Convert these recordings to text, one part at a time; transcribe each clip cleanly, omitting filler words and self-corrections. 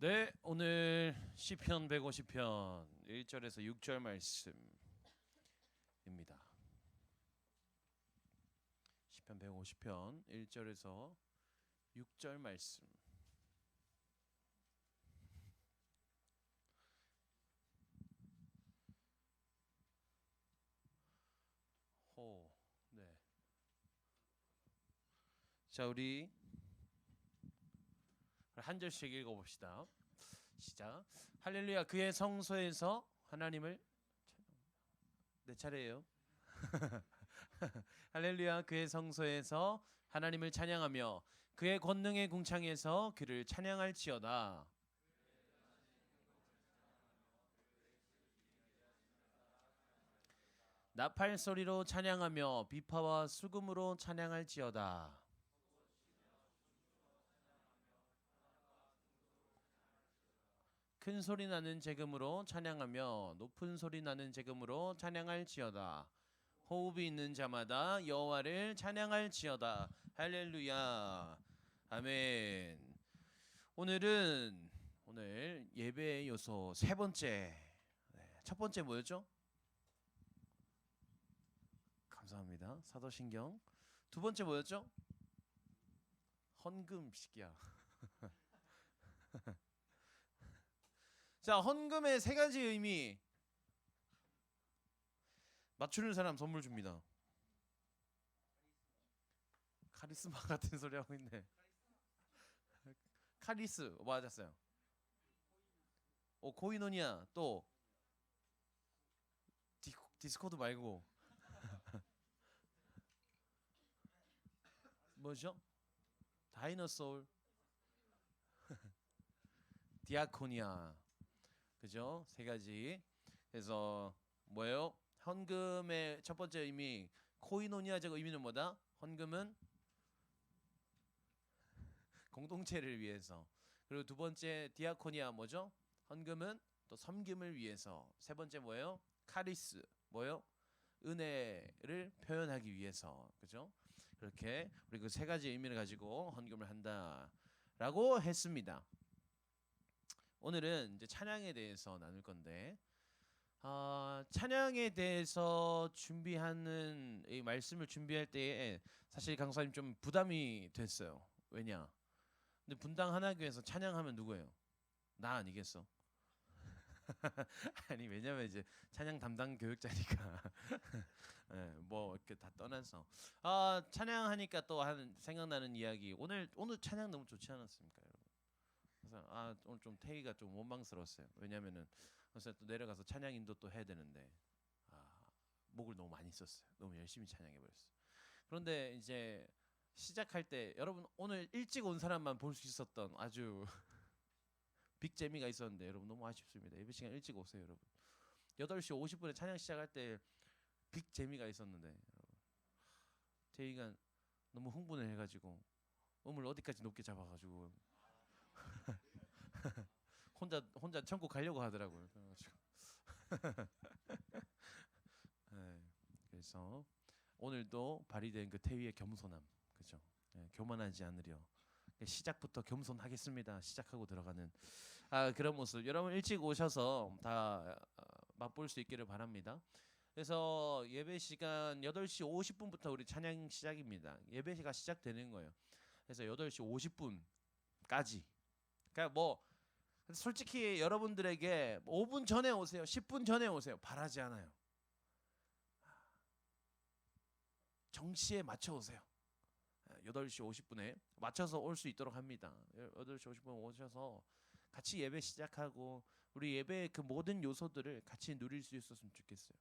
네, 오늘 시편 150편 1절에서 6절 말씀입니다. 시편 150편 1절에서 6절 말씀. 네. 자, 우리 한 절씩 읽어봅시다. 시작. 할렐루야, 그의 성소에서 하나님을 내 차례예요. 할렐루야, 그의 성소에서 하나님을 찬양하며 그의 권능의 궁창에서 그를 찬양할지어다. 나팔 소리로 찬양하며 비파와 수금으로 찬양할지어다. 큰 소리 나는 제금으로 찬양하며 높은 소리 나는 제금으로 찬양할지어다. 호흡이 있는 자마다 여호와를 찬양할지어다. 할렐루야. 아멘. 오늘 예배의 요소 세 번째. 첫 번째 뭐였죠? 감사합니다. 사도신경. 두 번째 뭐였죠? 헌금식이야. 자, 헌금의 세 가지 의미. 맞추는 사람 선물 줍니다. 카리스마 같은 소리 하고 있네. 카리스 맞았어요. 코이노니아 또 디스코드 말고 뭐죠? 다이너소울 디아코니아. 그죠? 세 가지. 그래서 뭐예요? 헌금의 첫 번째 의미 코이노니아적 의미는 뭐다? 헌금은 공동체를 위해서. 그리고 두 번째 디아코니아 뭐죠? 헌금은 또 섬김을 위해서. 세 번째 뭐예요? 카리스 뭐예요? 은혜를 표현하기 위해서. 그죠? 그렇게 우리 그 세 가지 의미를 가지고 헌금을 한다라고 했습니다. 오늘은 이제 찬양에 대해서 나눌 건데, 찬양에 대해서 준비하는 이 말씀을 준비할 때에 사실 강사님 좀 부담이 됐어요. 왜냐? 근데 분당 하나교회에서 찬양하면 누구예요? 나 아니겠어? 아니 왜냐면 이제 찬양 담당 교육자니까. 네, 뭐 이렇게 다 떠나서 찬양하니까 또 생각나는 이야기. 오늘 찬양 너무 좋지 않았습니까, 여러분? 그래서 오늘 좀 태희가 좀 원망스러웠어요. 왜냐면은 그래서 또 내려가서 찬양 인도 또 해야 되는데 목을 너무 많이 썼어요. 너무 열심히 찬양해 버렸어요. 그런데 이제 시작할 때 여러분 오늘 일찍 온 사람만 볼 수 있었던 아주 빅 재미가 있었는데 여러분 너무 아쉽습니다. 예배 시간 일찍 오세요, 여러분. 8시 50분에 찬양 시작할 때 빅 재미가 있었는데 여러분. 태희가 너무 흥분을 해가지고 음을 어디까지 높게 잡아가지고 혼자 천국 가려고 하더라고요. 그래가지고 네, 그래서 오늘도 발휘된 그 태위의 겸손함, 그죠? 네, 교만하지 않으려 시작부터 겸손하겠습니다. 시작하고 들어가는 그런 모습. 여러분 일찍 오셔서 다 맛볼 수 있기를 바랍니다. 그래서 예배 시간 8시 50분부터 우리 찬양 시작입니다. 예배가 시작되는 거예요. 그래서 8시 50분까지. 그러니까 뭐 솔직히 여러분들에게 5분 전에 오세요. 10분 전에 오세요. 바라지 않아요. 정시에 맞춰 오세요. 8시 50분에 맞춰서 올 수 있도록 합니다. 8시 50분 오셔서 같이 예배 시작하고 우리 예배의 그 모든 요소들을 같이 누릴 수 있었으면 좋겠어요.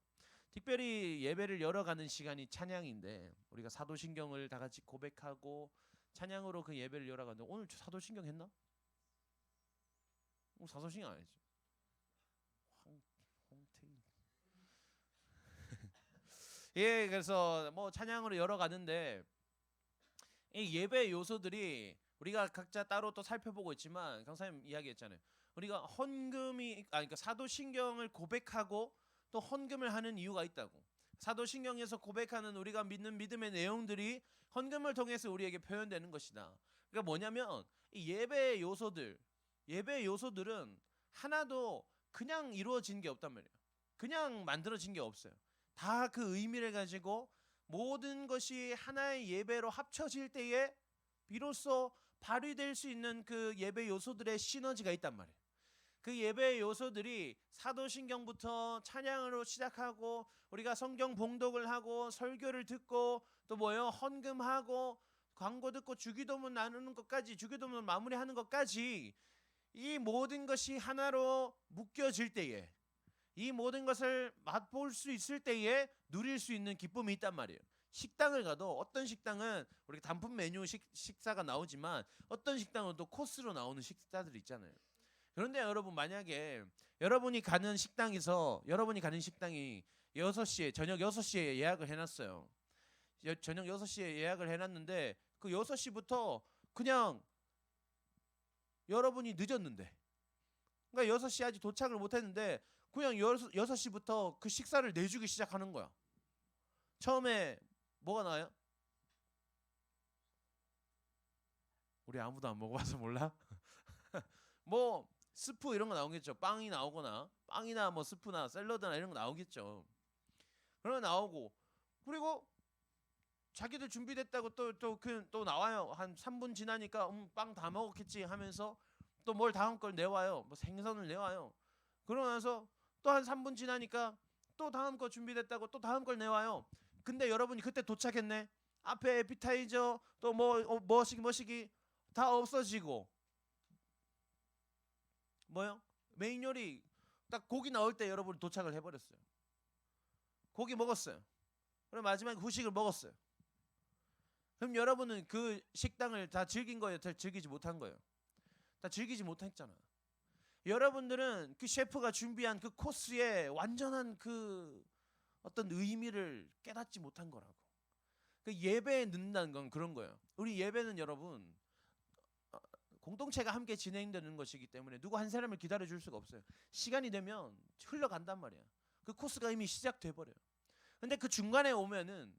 특별히 예배를 열어가는 시간이 찬양인데 우리가 사도신경을 다 같이 고백하고 찬양으로 그 예배를 열어가는데 오늘 사도신경 했나? 사도신경 안 했죠. 홍태희. 예, 그래서 뭐 찬양으로 열어가는데 이 예배 요소들이 우리가 각자 따로 또 살펴보고 있지만 강사님 이야기했잖아요. 우리가 헌금이 그러니까 사도신경을 고백하고 또 헌금을 하는 이유가 있다고. 사도신경에서 고백하는 우리가 믿는 믿음의 내용들이 헌금을 통해서 우리에게 표현되는 것이다. 그러니까 뭐냐면 이 예배의 요소들 예배 요소들은 하나도 그냥 이루어진 게 없단 말이에요. 그냥 만들어진 게 없어요. 다 그 의미를 가지고 모든 것이 하나의 예배로 합쳐질 때에 비로소 발휘될 수 있는 그 예배 요소들의 시너지가 있단 말이에요. 그 예배 요소들이 사도신경부터 찬양으로 시작하고 우리가 성경 봉독을 하고 설교를 듣고 또 뭐요? 헌금하고 광고 듣고 주기도문 나누는 것까지, 주기도문 마무리하는 것까지 이 모든 것이 하나로 묶여질 때에, 이 모든 것을 맛볼 수 있을 때에 누릴 수 있는 기쁨이 있단 말이에요. 식당을 가도 어떤 식당은 우리 단품 메뉴 식사가 나오지만 어떤 식당은 또 코스로 나오는 식사들이 있잖아요. 그런데 여러분, 만약에 여러분이 가는 식당이 6시에 저녁 6시에 예약을 해놨어요. 저녁 6시에 예약을 해놨는데 그 6시부터 그냥 여러분이 늦었는데, 그러니까 6시 아직 도착을 못했는데 그냥 6시부터 그 식사를 내주기 시작하는 거야. 처음에 뭐가 나와요? 우리 아무도 안 먹어봐서 몰라? 뭐 스프 이런 거 나오겠죠. 빵이 나오거나 빵이나 뭐 스프나 샐러드나 이런 거 나오겠죠. 그런 거 나오고, 그리고 자기들 준비됐다고 또 나와요. 한 3분 지나니까 빵 다 먹었겠지 하면서 또 뭘 다음 걸 내와요. 뭐 생선을 내와요. 그러고 나서 또 한 3분 지나니까 또 다음 거 준비됐다고 또 다음 걸 내와요. 근데 여러분이 그때 도착했네. 앞에 에피타이저 또 뭐시기 다 없어지고, 뭐요? 메인 요리 딱 고기 나올 때 여러분 도착을 해버렸어요. 고기 먹었어요. 그럼 마지막에 후식을 먹었어요. 그럼 여러분은 그 식당을 다 즐긴 거예요? 다 즐기지 못한 거예요? 다 즐기지 못했잖아. 여러분들은 그 셰프가 준비한 그 코스의 완전한 그 어떤 의미를 깨닫지 못한 거라고. 그 예배에 늦는다는 건 그런 거예요. 우리 예배는 여러분 공동체가 함께 진행되는 것이기 때문에 누구 한 사람을 기다려줄 수가 없어요. 시간이 되면 흘러간단 말이야. 그 코스가 이미 시작돼 버려요. 근데 그 중간에 오면은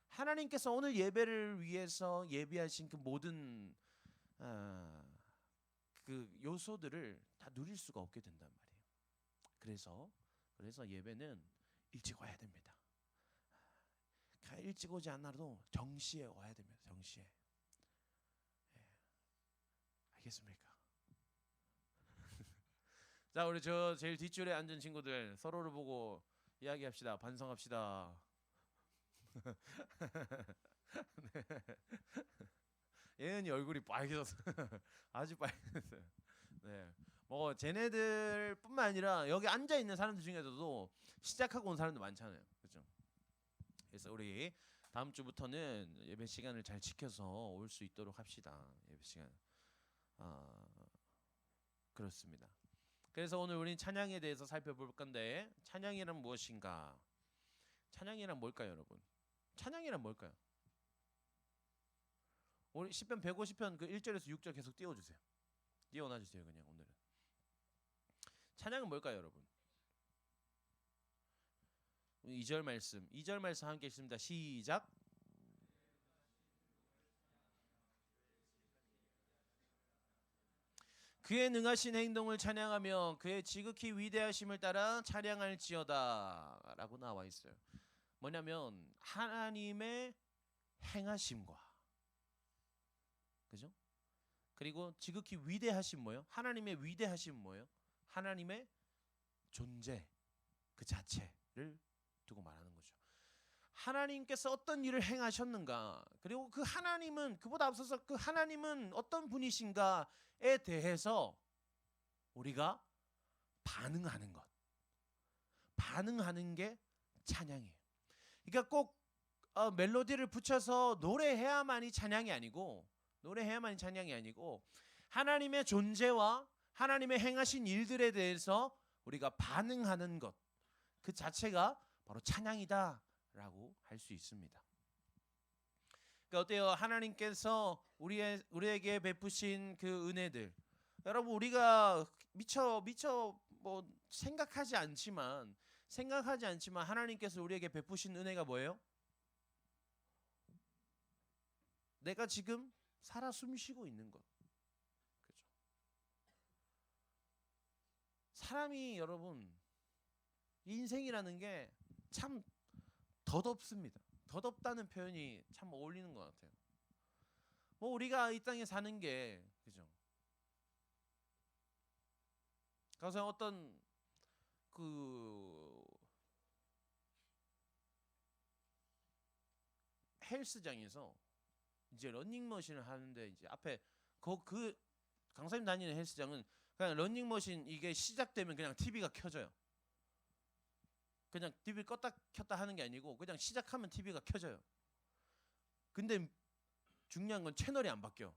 하나님께서 오늘 예배를 위해서 예비하신 그 모든 그 요소들을 다 누릴 수가 없게 된단 말이에요. 그래서 예배는 일찍 와야 됩니다. 일찍 오지 않아도 정시에 와야 됩니다. 정시에. 알겠습니까? 자, 우리 저 제일 뒷줄에 앉은 친구들 서로를 보고 이야기합시다. 반성합시다. 네. 예은이 얼굴이 빨개졌어. 아주 빨개졌어요. 네. 뭐 쟤네들뿐만 아니라 여기 앉아 있는 사람들 중에서도 시작하고 온 사람들 많잖아요. 그렇죠? 그래서 우리 다음 주부터는 예배 시간을 잘 지켜서 올 수 있도록 합시다. 예배 시간. 그렇습니다. 그래서 오늘 우리는 찬양에 대해서 살펴볼 건데, 찬양이란 무엇인가? 찬양이란 뭘까요, 여러분? 찬양이란 뭘까요? 우리 시편 150편 그 1절에서 6절 계속 띄워주세요. 띄워놔주세요. 그냥 오늘은 찬양은 뭘까요, 여러분? 2절 말씀 함께 읽습니다. 시작. 그의 능하신 행동을 찬양하며 그의 지극히 위대하심을 따라 찬양할지어다 라고 나와 있어요. 뭐냐면 하나님의 행하심과, 그죠? 그리고 지극히 위대하심 뭐예요? 하나님의 위대하심 뭐예요? 하나님의 존재 그 자체를 두고 말하는 거죠. 하나님께서 어떤 일을 행하셨는가, 그리고 그 하나님은, 그보다 앞서서 그 하나님은 어떤 분이신가에 대해서 우리가 반응하는 것, 반응하는 게 찬양이에요. 그러니까 꼭 멜로디를 붙여서 노래해야만이 찬양이 아니고, 하나님의 존재와 하나님의 행하신 일들에 대해서 우리가 반응하는 것, 그 자체가 바로 찬양이다라고 할 수 있습니다. 그러니까 어때요? 하나님께서 우리에게 베푸신 그 은혜들, 여러분 우리가 미처 뭐 생각하지 않지만 하나님께서 우리에게 베푸신 은혜가 뭐예요? 내가 지금 살아 숨쉬고 있는 것, 그죠? 사람이 여러분 인생이라는 게 참 덧없습니다. 덧없다는 표현이 참 어울리는 것 같아요. 뭐 우리가 이 땅에 사는 게 그죠? 가서 어떤 그 헬스장에서 이제 러닝머신을 하는데 이제 앞에 그 강사님 다니는 헬스장은 그냥 러닝머신 이게 시작되면 그냥 TV가 켜져요. 그냥 TV 껐다 켰다 하는 게 아니고 그냥 시작하면 TV가 켜져요. 근데 중요한 건 채널이 안 바뀌어.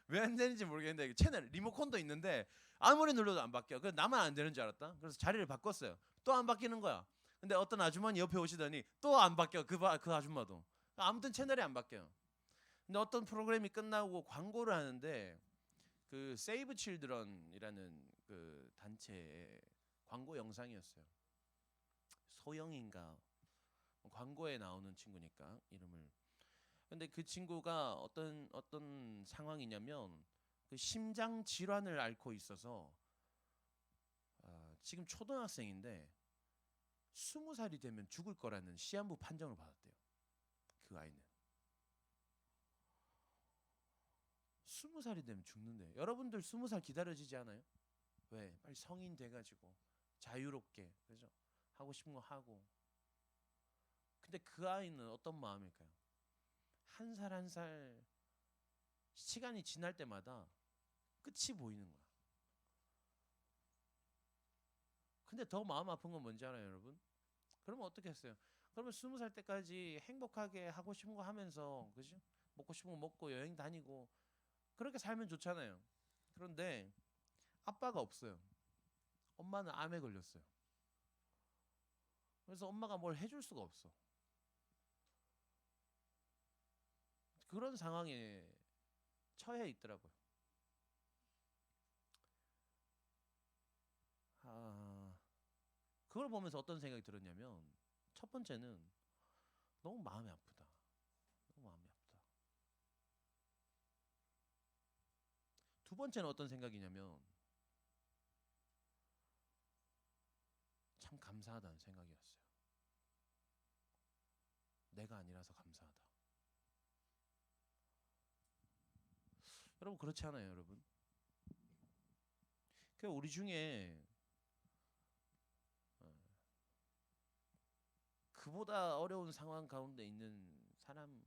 왜 안 되는지 모르겠는데 채널 리모컨도 있는데 아무리 눌러도 안 바뀌어. 그래서 나만 안 되는 줄 알았다. 그래서 자리를 바꿨어요. 또 안 바뀌는 거야. 근데 어떤 아주머니 옆에 오시더니 또 안 바뀌어. 그 아줌마도. 아무튼 채널이 안 바뀌어요. 근데 어떤 프로그램이 끝나고 광고를 하는데 그 세이브 칠드런이라는 그 단체의 광고 영상이었어요. 소영인가 광고에 나오는 친구니까 이름을. 근데 그 친구가 어떤 상황이냐면 그 심장 질환을 앓고 있어서 지금 초등학생인데 20살이 되면 죽을 거라는 시한부 판정을 받았대요. 그 아이는 20살이 되면 죽는데 여러분들 20살 기다려지지 않아요? 왜? 빨리 성인 돼가지고 자유롭게 그죠? 하고 싶은 거 하고. 근데 그 아이는 어떤 마음일까요? 한 살 한 살 시간이 지날 때마다 끝이 보이는 거야. 근데 더 마음 아픈 건 뭔지 알아요, 여러분? 그러면 어떻게 했어요? 그러면 20살 때까지 행복하게 하고 싶은 거 하면서, 그죠? 먹고 싶은 거 먹고 여행 다니고 그렇게 살면 좋잖아요. 그런데 아빠가 없어요. 엄마는 암에 걸렸어요. 그래서 엄마가 뭘 해줄 수가 없어. 그런 상황에 처해 있더라고요. 그걸 보면서 어떤 생각이 들었냐면 첫 번째는 너무 마음이 아프다. 너무 마음이 아프다. 두 번째는 어떤 생각이냐면 참 감사하다는 생각이었어요. 내가 아니라서 감사하다. 여러분 그렇지 않아요, 여러분? 그 우리 중에 그보다 어려운 상황 가운데 있는 사람은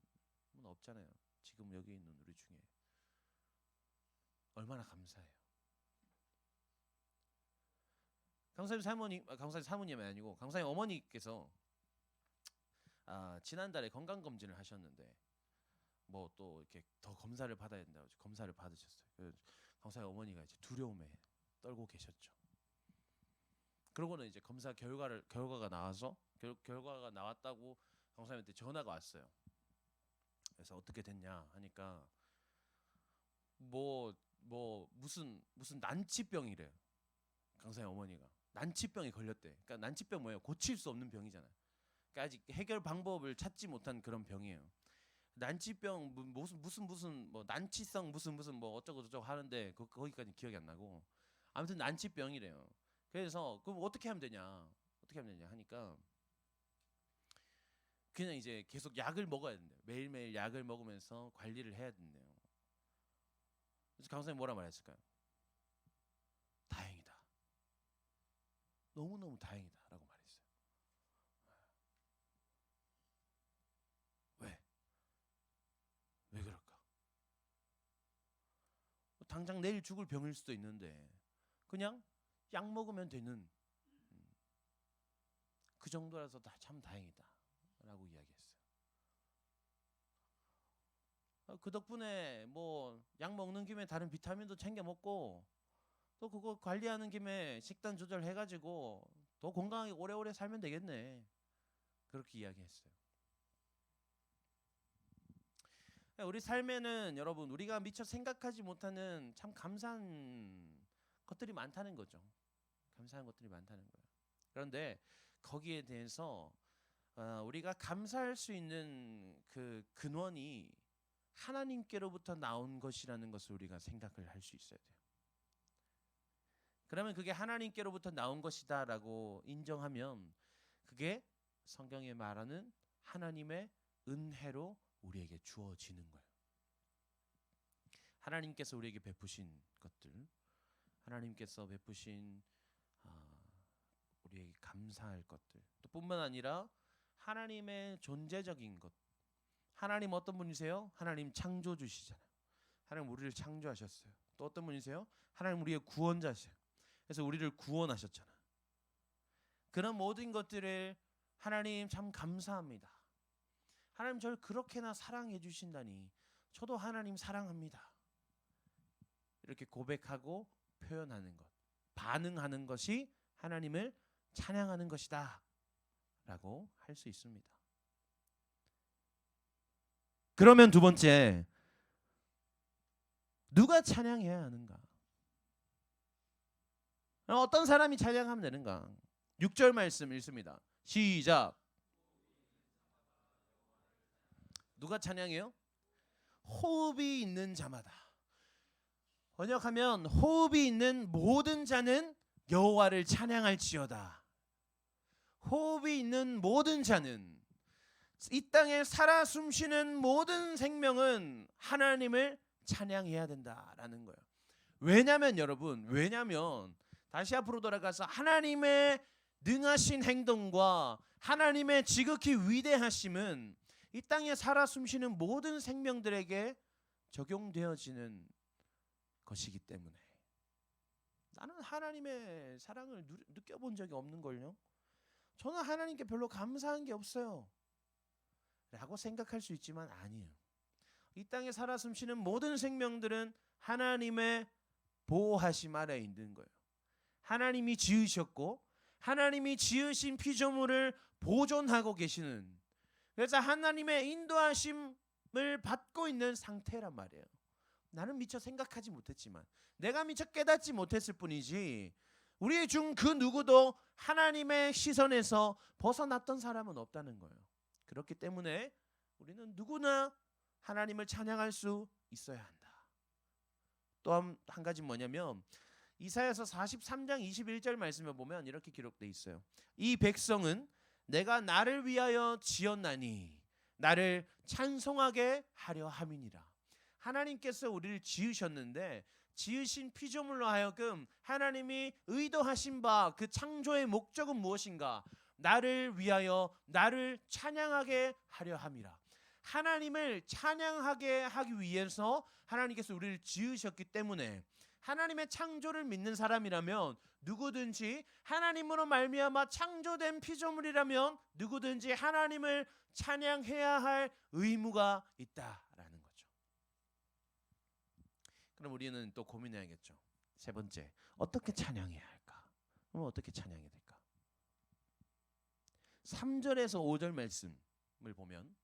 없잖아요. 지금 여기 있는 우리 중에 얼마나 감사해요. 강사님 사모님, 강사님 사모님이 아니고 강사님 어머니께서 지난달에 건강 검진을 하셨는데 뭐 또 이렇게 더 검사를 받아야 된다고 검사를 받으셨어요. 강사님 어머니가 이제 두려움에 떨고 계셨죠. 그러고는 이제 검사 결과가 나와서 결과가 나왔다고 강사님한테 전화가 왔어요. 그래서 어떻게 됐냐 하니까 무슨 난치병이래. 강사님 어머니가 난치병이 걸렸대. 그러니까 난치병 뭐예요? 고칠 수 없는 병이잖아요. 그러니까 아직 해결 방법을 찾지 못한 그런 병이에요. 난치병 무슨 뭐 난치성 무슨 뭐 어쩌고 저쩌고 하는데 거기까지 기억이 안 나고 아무튼 난치병이래요. 그래서 그럼 어떻게 하면 되냐? 어떻게 하면 되냐 하니까 그냥 이제 계속 약을 먹어야 된대요. 매일매일 약을 먹으면서 관리를 해야 된대요. 그래서 강사님 뭐라 말했을까요? 다행이다. 너무너무 다행이다라고 말했어요. 왜? 왜 그럴까? 당장 내일 죽을 병일 수도 있는데 그냥 약 먹으면 되는 그 정도라서 참 다행이다라고 이야기했어요. 그 덕분에 뭐 약 먹는 김에 다른 비타민도 챙겨 먹고 또 그거 관리하는 김에 식단 조절해가지고 더 건강하게 오래오래 살면 되겠네. 그렇게 이야기했어요. 우리 삶에는 여러분 우리가 미처 생각하지 못하는 참 감사한 것들이 많다는 거죠. 감사한 것들이 많다는 거예요. 그런데 거기에 대해서 우리가 감사할 수 있는 그 근원이 하나님께로부터 나온 것이라는 것을 우리가 생각을 할 수 있어야 돼요. 그러면 그게 하나님께로부터 나온 것이다라고 인정하면 그게 성경에 말하는 하나님의 은혜로 우리에게 주어지는 거예요. 하나님께서 우리에게 베푸신 것들, 하나님께서 베푸신 우리에게 감사할 것들, 또 뿐만 아니라 하나님의 존재적인 것. 하나님 어떤 분이세요? 하나님 창조주시잖아요. 하나님 우리를 창조하셨어요. 또 어떤 분이세요? 하나님 우리의 구원자세요. 그래서 우리를 구원하셨잖아요. 그런 모든 것들을 하나님 참 감사합니다. 하나님 저를 그렇게나 사랑해 주신다니 저도 하나님 사랑합니다. 이렇게 고백하고 표현하는 것, 반응하는 것이 하나님을 찬양하는 것이다 라고 할 수 있습니다. 그러면 두 번째, 누가 찬양해야 하는가? 어떤 사람이 찬양하면 되는가? 6절 말씀 읽습니다. 시작. 누가 찬양해요? 호흡이 있는 자마다. 번역하면 호흡이 있는 모든 자는 여호와를 찬양할지어다. 호흡이 있는 모든 자는, 이 땅에 살아 숨쉬는 모든 생명은 하나님을 찬양해야 된다라는 거예요. 왜냐면 여러분, 다시 앞으로 돌아가서 하나님의 능하신 행동과 하나님의 지극히 위대하심은 이 땅에 살아 숨쉬는 모든 생명들에게 적용되어지는 것이기 때문에 나는 하나님의 사랑을 느껴본 적이 없는걸요. 저는 하나님께 별로 감사한 게 없어요 라고 생각할 수 있지만 아니에요. 이 땅에 살아 숨쉬는 모든 생명들은 하나님의 보호하심 아래에 있는 거예요. 하나님이 지으셨고 하나님이 지으신 피조물을 보존하고 계시는, 그래서 하나님의 인도하심을 받고 있는 상태란 말이에요. 나는 미처 생각하지 못했지만, 내가 미처 깨닫지 못했을 뿐이지 우리 중 그 누구도 하나님의 시선에서 벗어났던 사람은 없다는 거예요. 그렇기 때문에 우리는 누구나 하나님을 찬양할 수 있어야 한다. 또 한 가지 뭐냐면 이사야서 43장 21절 말씀에 보면 이렇게 기록되어 있어요. 이 백성은 내가 나를 위하여 지었나니 나를 찬송하게 하려 함이니라. 하나님께서 우리를 지으셨는데 지으신 피조물로 하여금 하나님이 의도하신 바 그 창조의 목적은 무엇인가? 나를 위하여 나를 찬양하게 하려 함이라. 하나님을 찬양하게 하기 위해서 하나님께서 우리를 지으셨기 때문에 하나님의 창조를 믿는 사람이라면 누구든지, 하나님으로 말미암아 창조된 피조물이라면 누구든지 하나님을 찬양해야 할 의무가 있다라는 거죠. 그럼 우리는 또 고민해야겠죠. 세 번째, 어떻게 찬양해야 할까? 그럼 어떻게 찬양해야 될까? 3절에서 5절 말씀을 보면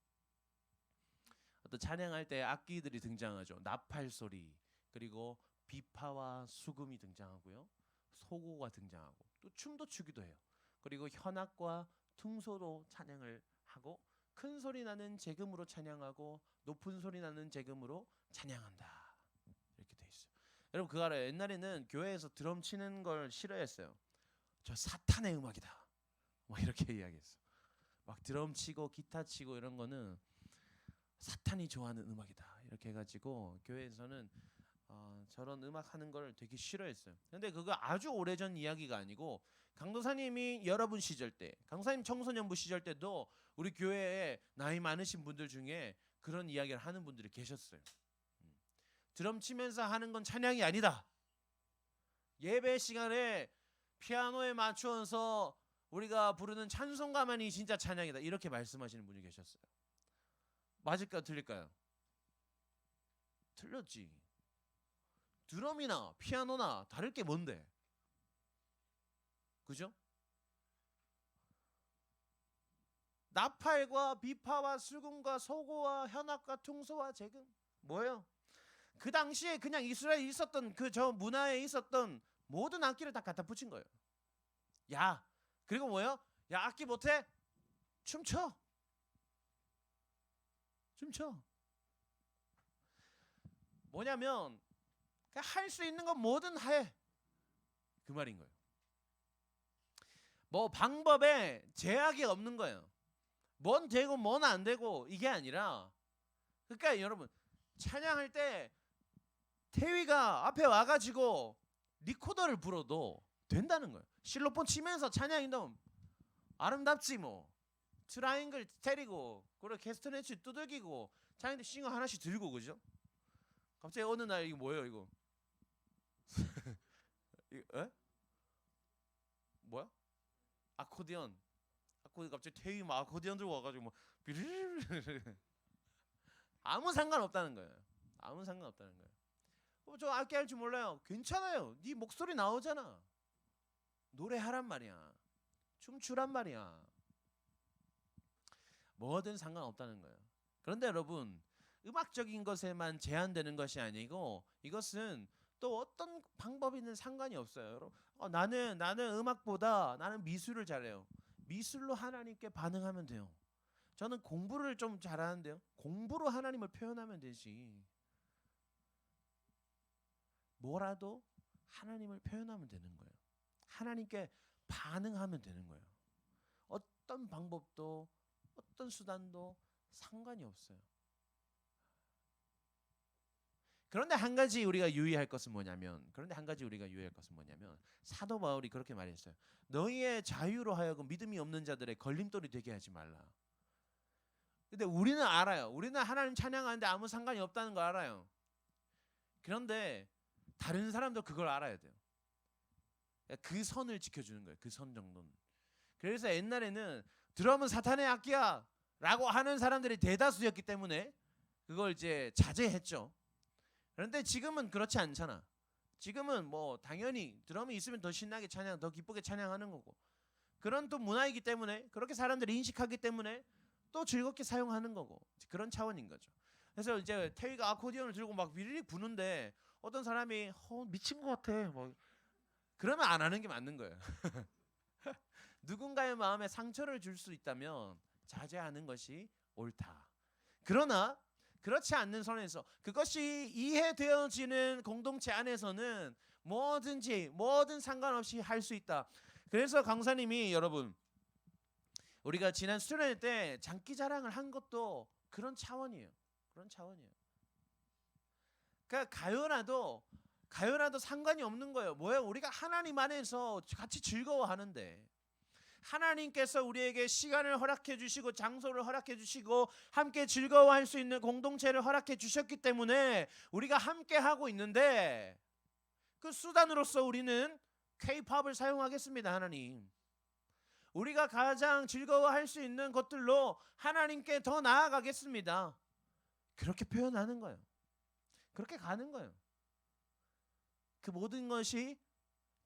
어떤 찬양할 때 악기들이 등장하죠. 나팔 소리, 그리고 비파와 수금이 등장하고요. 소고가 등장하고 또 춤도 추기도 해요. 그리고 현악과 퉁소로 찬양을 하고 큰 소리 나는 제금으로 찬양하고 높은 소리 나는 제금으로 찬양한다. 이렇게 돼 있어요. 여러분 그거 알아요? 옛날에는 교회에서 드럼 치는 걸 싫어했어요. 저 사탄의 음악이다. 막 이렇게 이야기했어. 막 드럼 치고 기타 치고 이런 거는 사탄이 좋아하는 음악이다. 이렇게 해가지고 교회에서는 저런 음악 하는 걸 되게 싫어했어요. 근데 그거 아주 오래전 이야기가 아니고 강도사님이 여러분 시절 때, 강도사님 청소년부 시절 때도 우리 교회에 나이 많으신 분들 중에 그런 이야기를 하는 분들이 계셨어요. 드럼 치면서 하는 건 찬양이 아니다. 예배 시간에 피아노에 맞추어서 우리가 부르는 찬송가만이 진짜 찬양이다. 이렇게 말씀하시는 분이 계셨어요. 맞을까요? 틀릴까요? 틀렸지. 드럼이나 피아노나 다를 게 뭔데? 그죠? 나팔과 비파와 수금과 소고와 현악과 퉁소와 제금 뭐예요? 그 당시에 그냥 이스라엘에 있었던 그 저 문화에 있었던 모든 악기를 다 갖다 붙인 거예요. 야, 그리고 뭐예요? 야, 악기 못해? 춤춰. 뭐냐면 할 수 있는 건 뭐든 해. 그 말인 거예요. 뭐 방법에 제약이 없는 거예요. 뭔 되고 뭔 안 되고 이게 아니라, 그러니까 여러분 찬양할 때 태위가 앞에 와가지고 리코더를 불어도 된다는 거예요. 실로폰 치면서 찬양인도 아름답지 뭐. 트라이앵글 때리고 그리고 캐스터네치 두들기고 찬양대 싱어 하나씩 들고, 그죠? 갑자기 어느 날 이거 뭐예요 이거? 에? 뭐야? 아코디언 갑자기 태위 막 아코디언 들고 와가지고 뭐 비르르르. 아무 상관없다는 거예요. 아무 상관없다는 거예요. 저 악기 할 줄 몰라요. 괜찮아요. 네 목소리 나오잖아. 노래하란 말이야. 춤추란 말이야. 뭐든 상관없다는 거예요. 그런데 여러분, 음악적인 것에만 제한되는 것이 아니고 이것은 또 어떤 방법이든 상관이 없어요. 여러분, 나는 음악보다 나는 미술을 잘해요. 미술로 하나님께 반응하면 돼요. 저는 공부를 좀 잘하는데요. 공부로 하나님을 표현하면 되지. 뭐라도 하나님을 표현하면 되는 거예요. 하나님께 반응하면 되는 거예요. 어떤 방법도 어떤 수단도 상관이 없어요. 그런데 한 가지 우리가 유의할 것은 뭐냐면 사도 바울이 그렇게 말했어요. 너희의 자유로 하여금 믿음이 없는 자들의 걸림돌이 되게 하지 말라. 근데 우리는 알아요. 우리는 하나님 찬양하는데 아무 상관이 없다는 거 알아요. 그런데 다른 사람도 그걸 알아야 돼요. 그 선을 지켜주는 거예요. 그 선 정도는. 그래서 옛날에는 드럼은 사탄의 악기야 라고 하는 사람들이 대다수였기 때문에 그걸 이제 자제했죠. 그런데 지금은 그렇지 않잖아. 지금은 뭐 당연히 드럼이 있으면 더 신나게 찬양, 더 기쁘게 찬양하는 거고, 그런 또 문화이기 때문에, 그렇게 사람들이 인식하기 때문에 또 즐겁게 사용하는 거고, 그런 차원인 거죠. 그래서 이제 태위가 아코디언을 들고 막 위리리 부는데 어떤 사람이 미친 것 같아 뭐 그러면 안 하는 게 맞는 거예요. 누군가의 마음에 상처를 줄 수 있다면 자제하는 것이 옳다. 그러나 그렇지 않는 선에서 그것이 이해되어지는 공동체 안에서는 뭐든 상관없이 할 수 있다. 그래서 강사님이, 여러분, 우리가 지난 수련회 때 장기 자랑을 한 것도 그런 차원이에요. 그러니까 가요나도 상관이 없는 거예요. 뭐예요? 우리가 하나님 안에서 같이 즐거워하는데, 하나님께서 우리에게 시간을 허락해 주시고 장소를 허락해 주시고 함께 즐거워할 수 있는 공동체를 허락해 주셨기 때문에 우리가 함께 하고 있는데, 그 수단으로서 우리는 K-팝을 사용하겠습니다. 하나님, 우리가 가장 즐거워할 수 있는 것들로 하나님께 더 나아가겠습니다. 그렇게 표현하는 거예요. 그렇게 가는 거예요. 그 모든 것이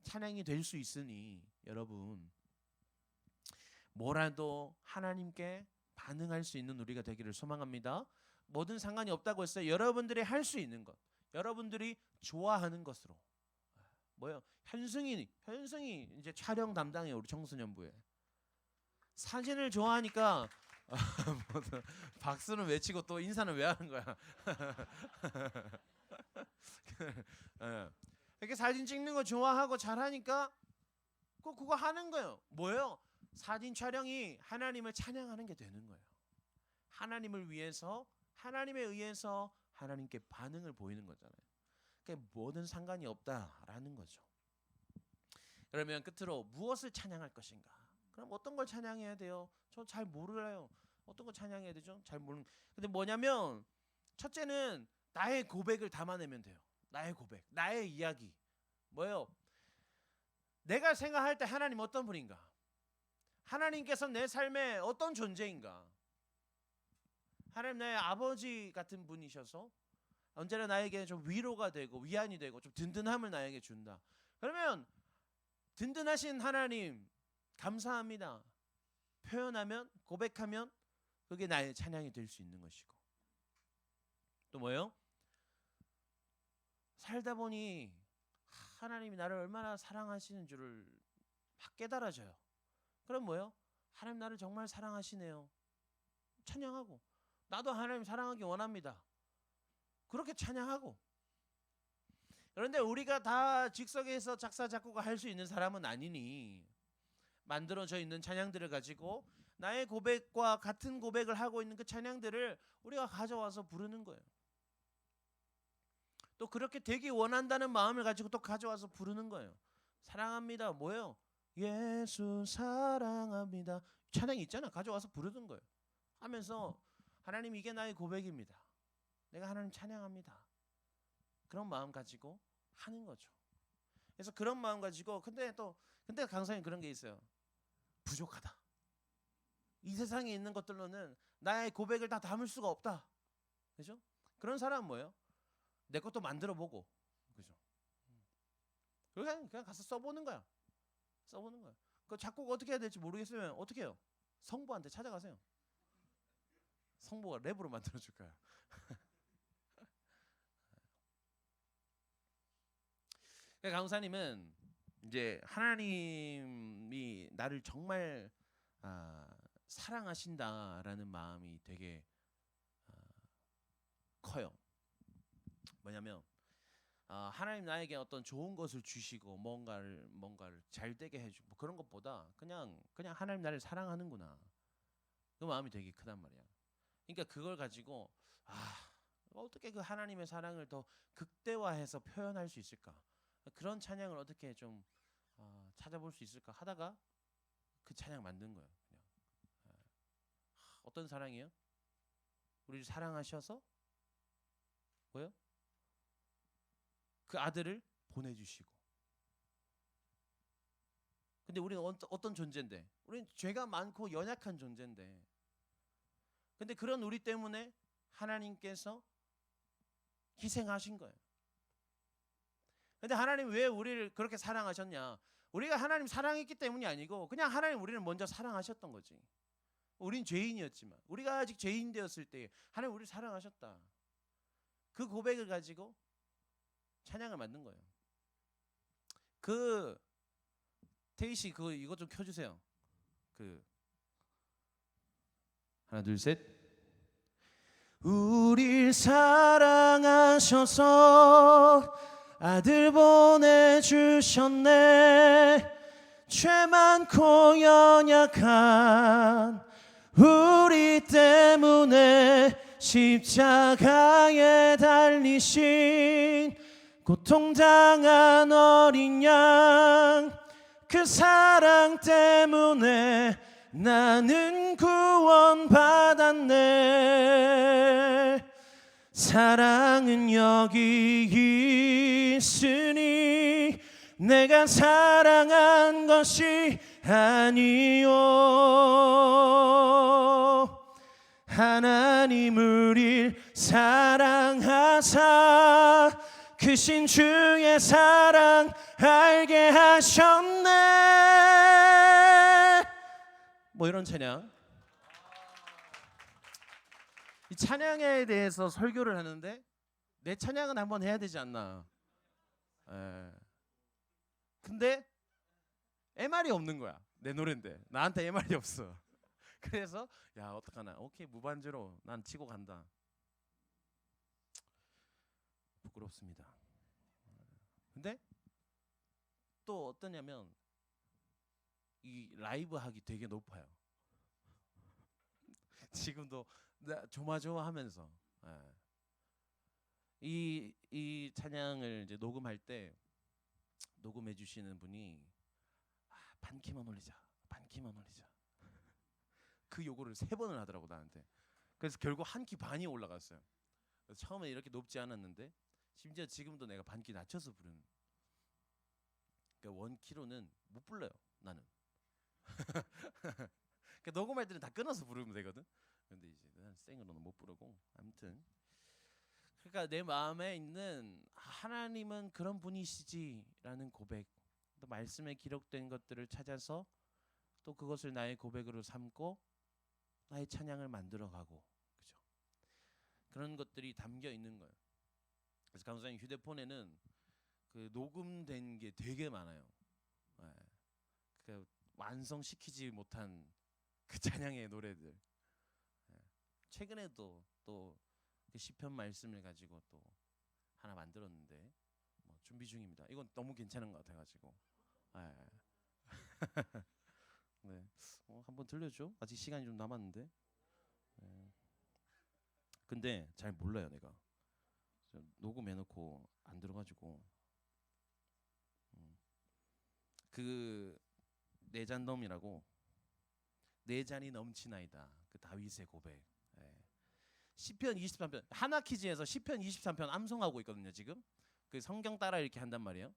찬양이 될 수 있으니 여러분, 뭐라도 하나님께 반응할 수 있는 우리가 되기를 소망합니다. 뭐든 상관이 없다고 했어요. 여러분들이 할 수 있는 것, 여러분들이 좋아하는 것으로. 뭐요? 현승이 이제 촬영 담당이에요. 우리 청소년부에. 사진을 좋아하니까 박수는 외치고 또 인사는 왜 하는 거야? 이렇게 사진 찍는 거 좋아하고 잘하니까 그거 하는 거예요. 뭐예요? 사진 촬영이 하나님을 찬양하는 게 되는 거예요. 하나님을 위해서, 하나님에 의해서 하나님께 반응을 보이는 거잖아요. 그러니까 뭐든 상관이 없다라는 거죠. 그러면 끝으로 무엇을 찬양할 것인가? 그럼 어떤 걸 찬양해야 돼요? 저 잘 몰라요. 어떤 걸 찬양해야 되죠? 잘 모르는. 근데 뭐냐면, 첫째는 나의 고백을 담아내면 돼요. 나의 고백, 나의 이야기. 뭐예요? 내가 생각할 때 하나님 어떤 분인가? 하나님께서 내 삶에 어떤 존재인가? 하나님 나의 아버지 같은 분이셔서 언제나 나에게 좀 위로가 되고 위안이 되고 좀 든든함을 나에게 준다. 그러면 든든하신 하나님 감사합니다. 표현하면, 고백하면 그게 나의 찬양이 될 수 있는 것이고, 또 뭐예요? 살다 보니 하나님이 나를 얼마나 사랑하시는 줄을 막 깨달아져요. 그럼 뭐예요? 하나님 나를 정말 사랑하시네요. 찬양하고, 나도 하나님 사랑하기 원합니다. 그렇게 찬양하고. 그런데 우리가 다 즉석에서 작사 작곡을 할 수 있는 사람은 아니니 만들어져 있는 찬양들을 가지고 나의 고백과 같은 고백을 하고 있는 그 찬양들을 우리가 가져와서 부르는 거예요. 또 그렇게 되기 원한다는 마음을 가지고 또 가져와서 부르는 거예요. 사랑합니다. 뭐예요? 예수 사랑합니다. 찬양이 있잖아. 가져와서 부르는 거예요. 하면서 하나님 이게 나의 고백입니다. 내가 하나님 찬양합니다. 그런 마음 가지고 하는 거죠. 그래서 그런 마음 가지고 근데 강사님 그런 게 있어요. 부족하다. 이 세상에 있는 것들로는 나의 고백을 다 담을 수가 없다. 그죠? 그런 사람은 뭐예요? 내 것도 만들어 보고, 그죠? 그냥 가서 써보는 거야. 써보는 거야. 그 작곡 어떻게 해야 될지 모르겠으면 어떻게 해요? 성부한테 찾아가세요. 성부가 랩으로 만들어 줄 거야. 강사님은 이제 하나님이 나를 정말 사랑하신다라는 마음이 되게 커요. 뭐냐면 하나님 나에게 어떤 좋은 것을 주시고 뭔가를 잘 되게 해주고 뭐 그런 것보다 그냥 하나님 나를 사랑하는구나. 그 마음이 되게 크단 말이야. 그러니까 그걸 가지고 어떻게 그 하나님의 사랑을 더 극대화해서 표현할 수 있을까? 그런 찬양을 어떻게 좀 찾아볼 수 있을까 하다가 그 찬양 만든 거예요. 그냥. 어떤 사랑이에요? 우리를 사랑하셔서 뭐요? 그 아들을 보내주시고. 근데 우리는 어떤 존재인데? 우리는 죄가 많고 연약한 존재인데. 근데 그런 우리 때문에 하나님께서 희생하신 거예요. 근데 하나님 왜 우리를 그렇게 사랑하셨냐? 우리가 하나님 사랑했기 때문이 아니고 그냥 하나님 우리를 먼저 사랑하셨던 거지. 우린 죄인이었지만 우리가 아직 죄인 되었을 때 하나님 우리를 사랑하셨다. 그 고백을 가지고 찬양을 만든 거예요. 그 태희 씨 이거 좀 켜주세요. 하나 둘 셋. 우릴 사랑하셔서 아들 보내주셨네. 죄 많고 연약한 우리 때문에 십자가에 달리신 고통당한 어린 양. 그 사랑 때문에 나는 구원받았네. 사랑은 여기 있으니 내가 사랑한 것이 아니요. 하나님 우릴 사랑하사 크신 주의 사랑 알게 하셨네. 뭐 이런 찬양. 이 찬양에 대해서 설교를 하는데 내 찬양은 한번 해야 되지 않나. 근데 MR이 없는 거야. 내 노래인데 나한테 MR이 없어. 그래서 야 어떡하나. 오케이 무반주로 난 치고 간다. 부끄럽습니다. 근데 또 어떠냐면 이 라이브 하기 되게 높아요. 지금도 조마조마하면서 이 찬양을 이제 녹음할 때 녹음해 주시는 분이 반 키만 올리자, 반 키만 올리자. 그 요구를 3번을 하더라고 나한테. 그래서 결국 한 키 반이 올라갔어요. 처음에 이렇게 높지 않았는데 심지어 지금도 내가 반 키 낮춰서 부르는. 그러니까 원 키로는 못 불러요 나는. 그러니까 녹음할 때는 다 끊어서 부르면 되거든. 근데 이제 난 생으로는 못 부르고. 아무튼 그러니까 내 마음에 있는 하나님은 그런 분이시지라는 고백, 또 말씀에 기록된 것들을 찾아서 또 그것을 나의 고백으로 삼고 나의 찬양을 만들어가고, 그죠? 그런 것들이 담겨 있는 거예요. 그래서 강수장님 휴대폰에는 그 녹음된 게 되게 많아요. 그 완성시키지 못한 그 찬양의 노래들. 최근에도 또 그 시편 말씀을 가지고 또 하나 만들었는데 뭐 준비 중입니다. 이건 너무 괜찮은 것 같아가지고. 예. 네. 한번 들려줘. 아직 시간이 좀 남았는데. 예. 근데 잘 몰라요 내가. 녹음해놓고 안 들어가지고. 그 내잔넘이라고 네 잔이 넘치나이다. 그 다윗의 고백. 예. 시편 23편 하나 퀴즈에서 시편 23편 암송하고 있거든요 지금. 그 성경 따라 읽기 한단 말이에요.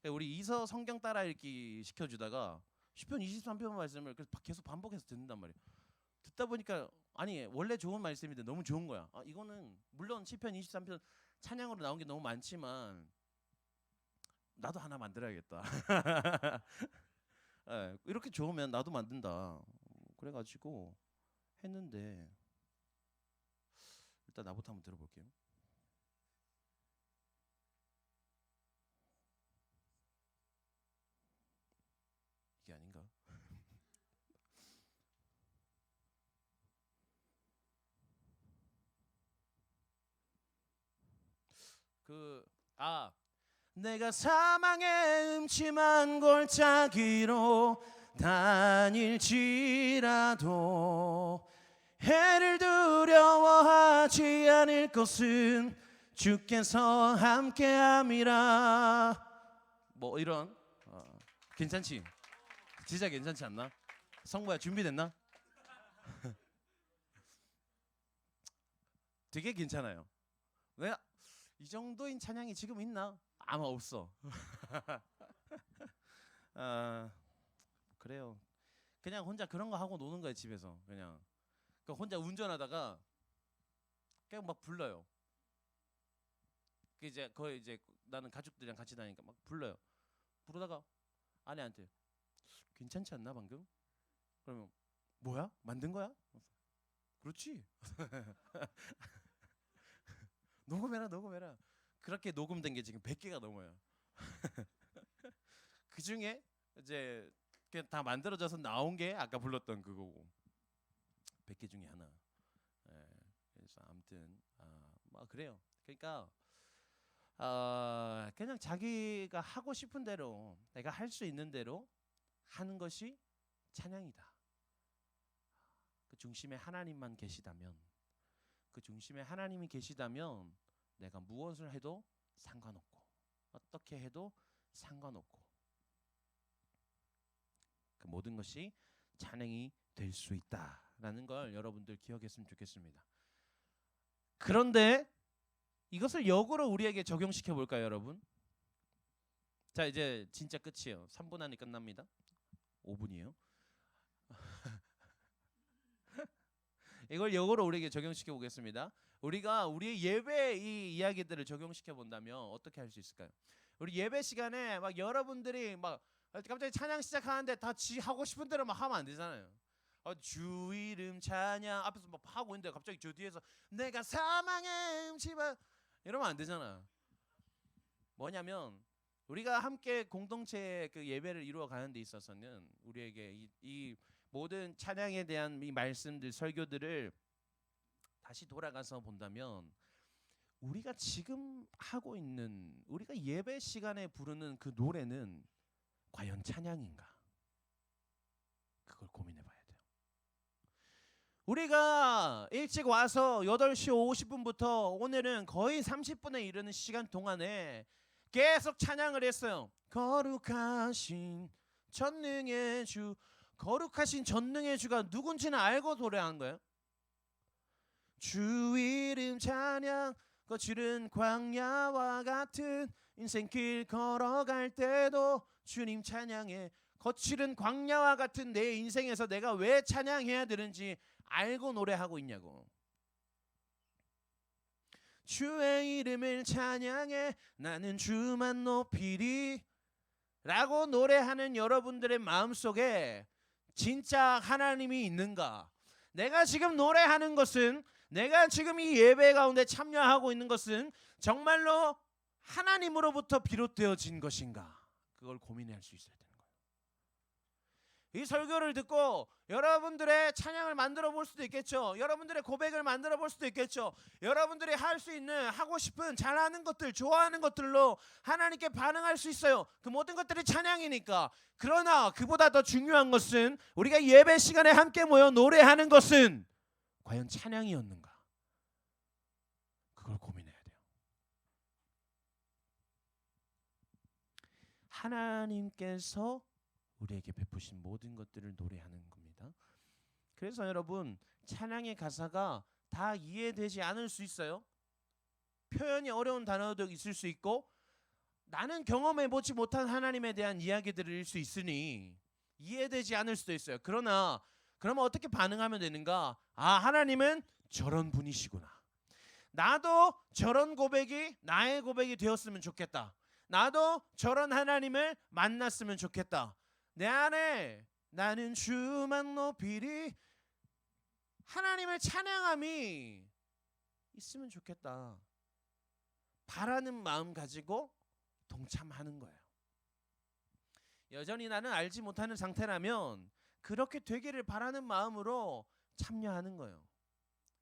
우리 이서 성경 따라 읽기 시켜주다가 시편 23편 말씀을 계속 반복해서 듣는단 말이에요. 듣다 보니까 아니 원래 좋은 말씀인데 너무 좋은 거야. 이거는 물론 시편 23편 찬양으로 나온 게 너무 많지만 나도 하나 만들어야겠다. 예, 이렇게 좋으면 나도 만든다. 그래가지고 했는데 일단 나부터 한번 들어볼게요. 이게 아닌가? 내가 사망의 음침한 골짜기로 다닐지라도 해를 두려워하지 않을 것은 주께서 함께함이라. 뭐 이런 괜찮지? 진짜 괜찮지 않나? 성부야 준비됐나? 되게 괜찮아요. 왜 이 정도인 찬양이 지금 있나? 아마 없어. 그래요. 그냥 혼자 그런 거 하고 노는 거야 집에서. 그냥 혼자 운전하다가 그냥 막 불러요. 이제 거의 이제 나는 가족들이랑 같이 다니니까 막 불러요. 부르다가 아내한테 괜찮지 않나 방금? 그러면 뭐야? 만든 거야? 그렇지. 녹음해라. 그렇게 녹음된 게 지금 100개가 넘어요. 그 중에 이제 그냥 다 만들어져서 나온 게 아까 불렀던 그거고 100개 중에 하나. 예, 그래서 아무튼 막 그래요. 그러니까 그냥 자기가 하고 싶은 대로 내가 할 수 있는 대로 하는 것이 찬양이다. 그 중심에 하나님만 계시다면, 그 중심에 하나님이 계시다면 내가 무엇을 해도 상관없고 어떻게 해도 상관없고 그 모든 것이 찬양이 될 수 있다라는 걸 여러분들 기억했으면 좋겠습니다. 그런데 이것을 역으로 우리에게 적용시켜 볼까요, 여러분? 자, 이제 진짜 끝이에요. 3분 안에 끝납니다. 5분이에요. 이걸 역으로 우리에게 적용시켜 보겠습니다. 우리가 우리의 예배 이 이야기들을 적용시켜 본다면 어떻게 할 수 있을까요? 우리 예배 시간에 막 여러분들이 막 갑자기 찬양 시작하는데 다 지 하고 싶은 대로 막 하면 안 되잖아요. 주 이름 찬양 앞에서 막 하고 있는데 갑자기 저 뒤에서 내가 사망의 음침한 이러면 안 되잖아. 뭐냐면 우리가 함께 공동체 그 예배를 이루어 가는 데 있어서는 우리에게 이 모든 찬양에 대한 이 말씀들 설교들을 다시 돌아가서 본다면 우리가 지금 하고 있는 우리가 예배 시간에 부르는 그 노래는 과연 찬양인가? 그걸 고민해 봐야 돼요. 우리가 일찍 와서 8시 50분부터 오늘은 거의 30분에 이르는 시간 동안에 계속 찬양을 했어요. 거룩하신 전능의 주, 거룩하신 전능의 주가 누군지는 알고 노래하는 거예요. 주 이름 찬양, 거칠은 광야와 같은 인생길 걸어갈 때도 주님 찬양해. 거칠은 광야와 같은 내 인생에서 내가 왜 찬양해야 되는지 알고 노래하고 있냐고. 주의 이름을 찬양해 나는 주만 높이리 라고 노래하는 여러분들의 마음속에 진짜 하나님이 있는가? 내가 지금 노래하는 것은, 내가 지금 이 예배 가운데 참여하고 있는 것은 정말로 하나님으로부터 비롯되어진 것인가? 그걸 고민할 수 있어야 되는 거예요. 이 설교를 듣고 여러분들의 찬양을 만들어 볼 수도 있겠죠. 여러분들의 고백을 만들어 볼 수도 있겠죠. 여러분들이 할 수 있는, 하고 싶은, 잘하는 것들, 좋아하는 것들로 하나님께 반응할 수 있어요. 그 모든 것들이 찬양이니까. 그러나 그보다 더 중요한 것은 우리가 예배 시간에 함께 모여 노래하는 것은 과연 찬양이었는가? 그걸 고민해야 돼요. 하나님께서 우리에게 베푸신 모든 것들을 노래하는 겁니다. 그래서 여러분, 찬양의 가사가 다 이해되지 않을 수 있어요. 표현이 어려운 단어도 있을 수 있고, 나는 경험해보지 못한 하나님에 대한 이야기들일 수 있으니 이해되지 않을 수도 있어요. 그러면 어떻게 반응하면 되는가? 아, 하나님은 저런 분이시구나. 나도 저런 고백이 나의 고백이 되었으면 좋겠다. 나도 저런 하나님을 만났으면 좋겠다. 내 안에 나는 주만 높이리, 하나님을 찬양함이 있으면 좋겠다. 바라는 마음 가지고 동참하는 거예요. 여전히 나는 알지 못하는 상태라면 그렇게 되기를 바라는 마음으로 참여하는 거예요.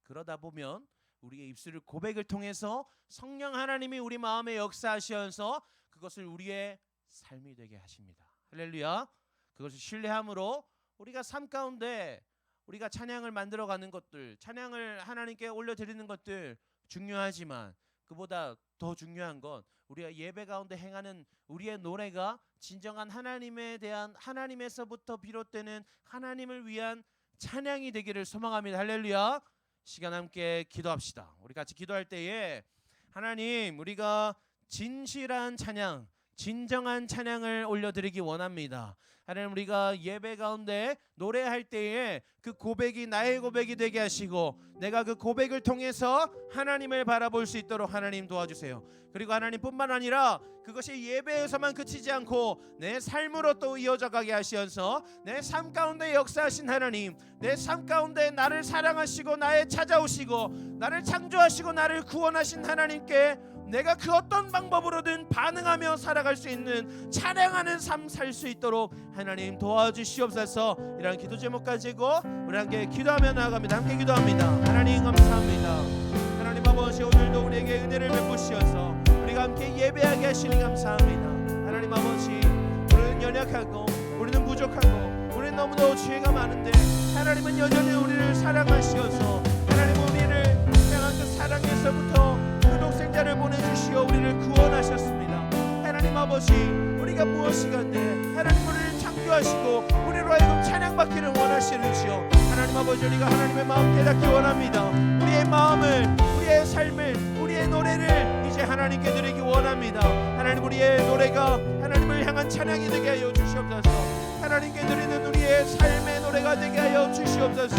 그러다 보면 우리의 입술을 고백을 통해서 성령 하나님이 우리 마음에 역사하시면서 그것을 우리의 삶이 되게 하십니다. 할렐루야. 그것을 신뢰함으로 우리가 삶 가운데 우리가 찬양을 만들어가는 것들, 찬양을 하나님께 올려드리는 것들 중요하지만 그보다 더 중요한 건 우리가 예배 가운데 행하는 우리의 노래가 진정한 하나님에 대한, 하나님에서부터 비롯되는 하나님을 위한 찬양이 되기를 소망합니다. 할렐루야. 시간 함께 기도합시다. 우리 같이 기도할 때에 하나님, 우리가 진실한 찬양, 진정한 찬양을 올려드리기 원합니다. 하나님, 우리가 예배 가운데 노래할 때에 그 고백이 나의 고백이 되게 하시고 내가 그 고백을 통해서 하나님을 바라볼 수 있도록 하나님 도와주세요. 그리고 하나님뿐만 아니라 그것이 예배에서만 그치지 않고 내 삶으로 또 이어져 가게 하시면서 내 삶 가운데 역사하신 하나님, 내 삶 가운데 나를 사랑하시고 나에 찾아오시고 나를 창조하시고 나를 구원하신 하나님께 내가 그 어떤 방법으로든 반응하며 살아갈 수 있는 찬양하는 삶 살 수 있도록 하나님 도와주시옵소서. 이런 기도 제목 가지고 우리 함께 기도하며 나아갑니다. 함께 기도합니다. 하나님 감사합니다. 하나님 아버지, 오늘도 우리에게 은혜를 베푸시어서 우리가 함께 예배하게 하시니 감사합니다. 하나님 아버지, 우리는 연약하고 우리는 부족하고 우리는 너무도 죄가 많은데 하나님은 여전히 우리를 사랑하시어서 하나님 우리를 향한 그 사랑에서부터 그 독생자를 보내주시어 우리를 구원하셨습니다. 하나님 아버지, 우리가 무엇이간데 하나님 우리를 창조하시고 우리로 하여금 찬양받기를 원하시는지요. 하나님 아버지, 우리가 하나님의 마음 깨닫기 원합니다. 우리의 마음을, 우리의 삶을, 우리의 노래를 이제 하나님께 드리기 원합니다. 하나님, 우리의 노래가 하나님을 향한 찬양이 되게 하여 주시옵소서. 하나님께 드리는 우리의 삶의 노래가 되게 하여 주시옵소서.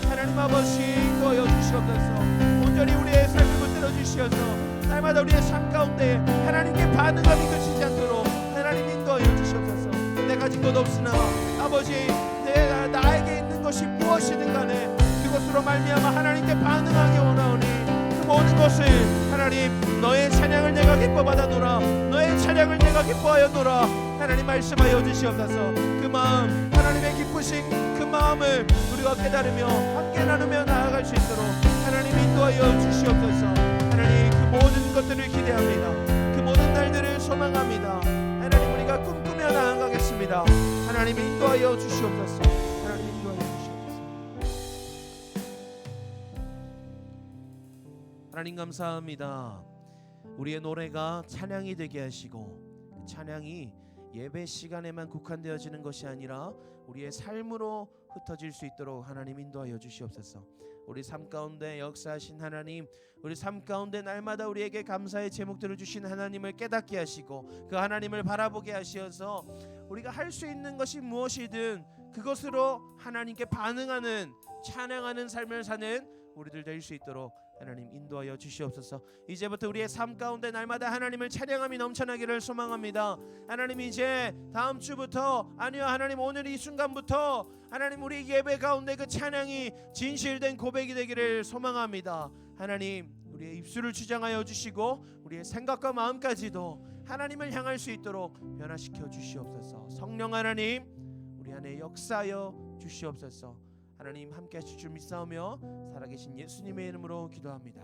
하나님 아버지, 인도하여 주시옵소서. 온전히 우리의 삶을 붙들어 주시어서 날마다 우리의 삶 가운데 하나님께 반응함이 그치지 않도록 하나님 인도하여 주시옵소서. 내가 가진 것 없으나 아버지, 나에게 있는 것이 무엇이든 간에 그것으로 말미암아 하나님께 반응하기 원하오니 그 모든 것을 하나님, 너의 찬양을 내가 기뻐 받아노라, 너의 찬양을 내가 기뻐하여노라. 하나님 말씀하여 주시옵소서. 그 마음, 하나님의 기쁘신 그 마음을 우리가 깨달으며 함께 나누며 나아갈 수 있도록 하나님 인도하여 주시옵소서. 하나님, 그 모든 것들을 기대합니다. 그 모든 날들을 소망합니다. 하나님, 우리가 꿈꾸며 나아가겠습니다. 하나님 인도하여 주시옵소서. 하나님 인도하여 주시옵소서. 하나님 감사합니다. 우리의 노래가 찬양이 되게 하시고 그 찬양이 예배 시간에만 국한되어지는 것이 아니라 우리의 삶으로 흩어질 수 있도록 하나님 인도하여 주시옵소서. 우리 삶 가운데 역사하신 하나님, 우리 삶 가운데 날마다 우리에게 감사의 제목들을 주신 하나님을 깨닫게 하시고 그 하나님을 바라보게 하시어서 우리가 할 수 있는 것이 무엇이든 그것으로 하나님께 반응하는, 찬양하는 삶을 사는 우리들 될 수 있도록 하나님 인도하여 주시옵소서. 이제부터 우리의 삶 가운데 날마다 하나님을 찬양함이 넘쳐나기를 소망합니다. 하나님, 이제 다음 주부터, 아니요 하나님 오늘 이 순간부터 하나님 우리 예배 가운데 그 찬양이 진실된 고백이 되기를 소망합니다. 하나님, 우리의 입술을 주장하여 주시고 우리의 생각과 마음까지도 하나님을 향할 수 있도록 변화시켜 주시옵소서. 성령 하나님, 우리 안에 역사하여 주시옵소서. 하나님 함께 하실 줄 믿사오며 살아계신 예수님의 이름으로 기도합니다.